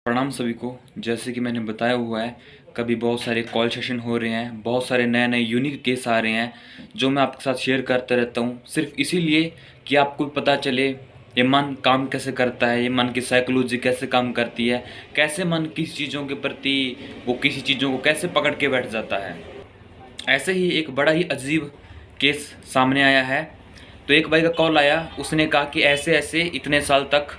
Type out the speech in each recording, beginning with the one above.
प्रणाम सभी को। जैसे कि मैंने बताया हुआ है, कभी बहुत सारे कॉल सेशन हो रहे हैं, बहुत सारे नए नए यूनिक केस आ रहे हैं जो मैं आपके साथ शेयर करता रहता हूँ, सिर्फ इसीलिए कि आपको पता चले ये मन काम कैसे करता है, ये मन की साइकोलॉजी कैसे काम करती है, कैसे मन किसी चीज़ों के प्रति वो किसी चीज़ों को कैसे पकड़ के बैठ जाता है। ऐसे ही एक बड़ा ही अजीब केस सामने आया है। तो एक भाई का कॉल आया, उसने कहा कि ऐसे ऐसे इतने साल तक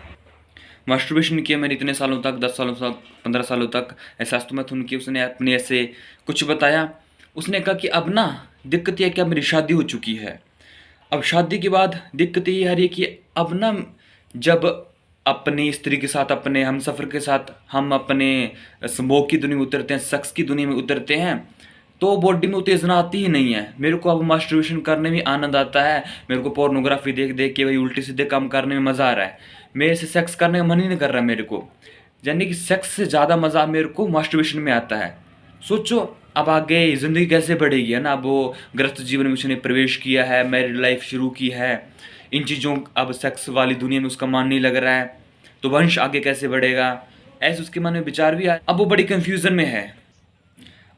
मास्टरबेशन किया मैंने, इतने सालों तक, 10 सालों तक, 15 सालों तक ऐसा अस्तमैथुन की उसने अपने ऐसे कुछ बताया। उसने कहा कि अब ना दिक्कत यह है कि अब मेरी शादी हो चुकी है। अब शादी के बाद दिक्कत ये आ रही है कि अब ना जब अपनी स्त्री के साथ, अपने हम सफ़र के साथ हम अपने स्मोक की दुनिया में उतरते हैं, सेक्स की दुनिया में उतरते हैं, तो बॉडी में उत्तेजना आती ही नहीं है। मेरे को अब मास्टरबेशन करने में आनंद आता है, मेरे को पोर्नोग्राफी देख देख के भाई उल्टे सीधे काम करने में मज़ा आ रहा है, मेरे से सेक्स करने का मन ही नहीं कर रहा मेरे को। यानी कि सेक्स से ज़्यादा मज़ा मेरे को मास्टरबेशन में आता है। सोचो अब आगे ज़िंदगी कैसे बढ़ेगी, है ना। अब वो गृहस्थ जीवन में उसने प्रवेश किया है, मैरिड लाइफ शुरू की है, इन चीज़ों अब सेक्स वाली दुनिया में उसका मन नहीं लग रहा है, तो वंश आगे कैसे बढ़ेगा, ऐसे उसके मन में विचार भी आए। अब वो बड़ी कन्फ्यूज़न में है।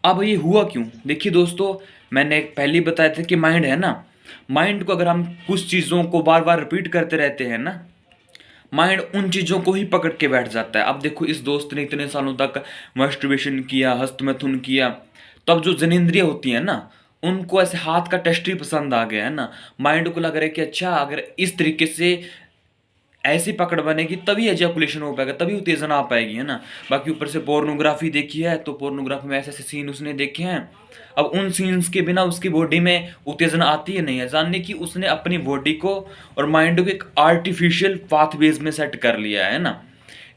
अब ये हुआ क्यों? देखिए दोस्तों, मैंने पहले ही बताया था कि माइंड है ना, माइंड को अगर हम कुछ चीज़ों को बार बार रिपीट करते रहते हैं ना, माइंड उन चीज़ों को ही पकड़ के बैठ जाता है। अब देखो, इस दोस्त ने इतने सालों तक मास्टरबेशन किया, हस्तमैथुन किया, तब जो जनेंद्रियां होती हैं ना, उनको ऐसे हाथ का टेस्ट ही पसंद आ गया है ना। माइंड को लग रहा है कि अच्छा, अगर इस तरीके से ऐसी पकड़ बनेगी तभी एजैकुलेशन हो पाएगा, तभी उत्तेजना आ पाएगी, है ना। बाकी ऊपर से पोर्नोग्राफी देखी है, तो पोर्नोग्राफी में ऐसे ऐसे सीन उसने देखे हैं। अब उन सीन्स के बिना उसकी बॉडी में उत्तेजना आती ही नहीं है। जानने की उसने अपनी बॉडी को और माइंड को एक आर्टिफिशियल पाथवेज में सेट कर लिया है ना।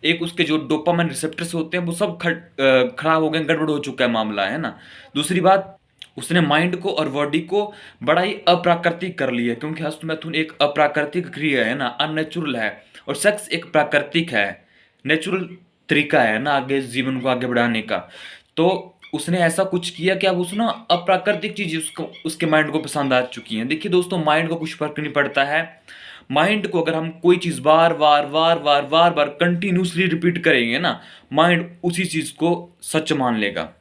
एक उसके जो डोपामाइन रिसेप्टर्स होते हैं वो सब खराब हो गए, गड़बड़ हो चुका है मामला, है ना। दूसरी बात, उसने माइंड को और बॉडी को बड़ा ही अप्राकृतिक कर लिया, क्योंकि हस्तमैथुन एक अप्राकृतिक क्रिया है ना, अननेचुरल है, और सेक्स एक प्राकृतिक है, नेचुरल तरीका है ना आगे जीवन को आगे बढ़ाने का। तो उसने ऐसा कुछ किया कि अब उसने अप्राकृतिक चीज़ उसको उसके माइंड को पसंद आ चुकी हैं। देखिए दोस्तों, माइंड को कुछ फर्क नहीं पड़ता है। माइंड को अगर हम कोई चीज़ बार बार बार बार बार बार कंटिन्यूसली रिपीट करेंगे ना, माइंड उसी चीज़ को सच मान लेगा।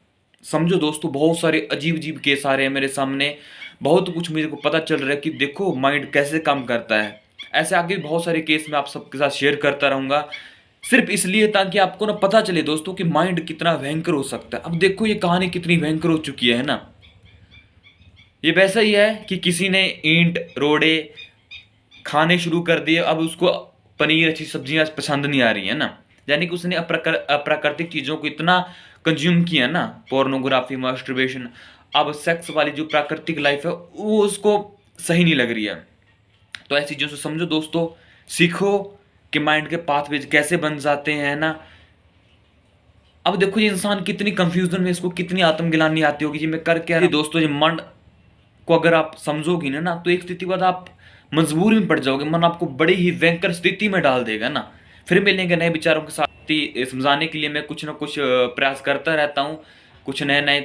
समझो दोस्तों, बहुत सारे अजीब अजीब केस आ रहे हैं मेरे सामने, बहुत कुछ मेरे को पता चल रहा है कि देखो माइंड कैसे काम करता है। ऐसे आगे भी बहुत सारे केस मैं आप सबके साथ शेयर करता रहूँगा, सिर्फ इसलिए ताकि आपको ना पता चले दोस्तों कि माइंड कितना भयंकर हो सकता है। अब देखो ये कहानी कितनी भयंकर हो चुकी है ना। ये वैसा ही है कि किसी ने ईंट रोड़े खाने शुरू कर दिए, अब उसको पनीर अच्छी सब्जियां पसंद नहीं आ रही है ना। यानी कि उसने अप्राकृतिक चीज़ों को इतना कंज्यूम किया ना, पोर्नोग्राफी, मास्टरबेशन, अब सेक्स वाली जो प्राकृतिक लाइफ है वो उसको सही नहीं लग रही है। तो ऐसी चीज़ों से समझो दोस्तों, सीखो कि माइंड के पाथवेज कैसे बन जाते हैं ना। अब देखो ये इंसान कितनी कंफ्यूजन में, इसको कितनी आत्मग्लानि आती होगी, जी मैं कर क्या रहा हूं। दोस्तों, ये मन को अगर आप समझोगी ना, तो एक स्थिति बाद आप मजबूरी में पड़ जाओगे, मन आपको बड़ी ही भयंकर स्थिति में डाल देगा ना। फिर मिलेंगे नए विचारों के साथ। ही समझाने के लिए मैं कुछ ना कुछ प्रयास करता रहता हूँ, कुछ नए नए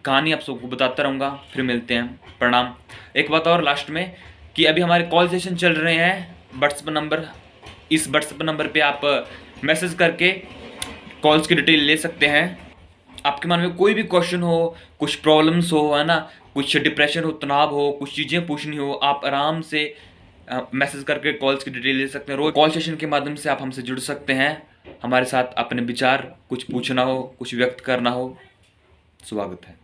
कहानी आप सबको बताता रहूँगा। फिर मिलते हैं, प्रणाम। एक बात और लास्ट में, कि अभी हमारे कॉल सेशन चल रहे हैं व्हाट्सएप नंबर, इस व्हाट्सएप नंबर पे आप मैसेज करके कॉल्स की डिटेल ले सकते हैं। आपके मन में कोई भी क्वेश्चन हो, कुछ प्रॉब्लम्स हो, है ना, कुछ डिप्रेशन हो, तनाव हो, कुछ चीज़ें पूछनी हो, आप आराम से मैसेज करके कॉल्स की डिटेल ले सकते हैं। रोज कॉल सेशन के माध्यम से आप हमसे जुड़ सकते हैं, हमारे साथ अपने विचार, कुछ पूछना हो, कुछ व्यक्त करना हो, स्वागत है।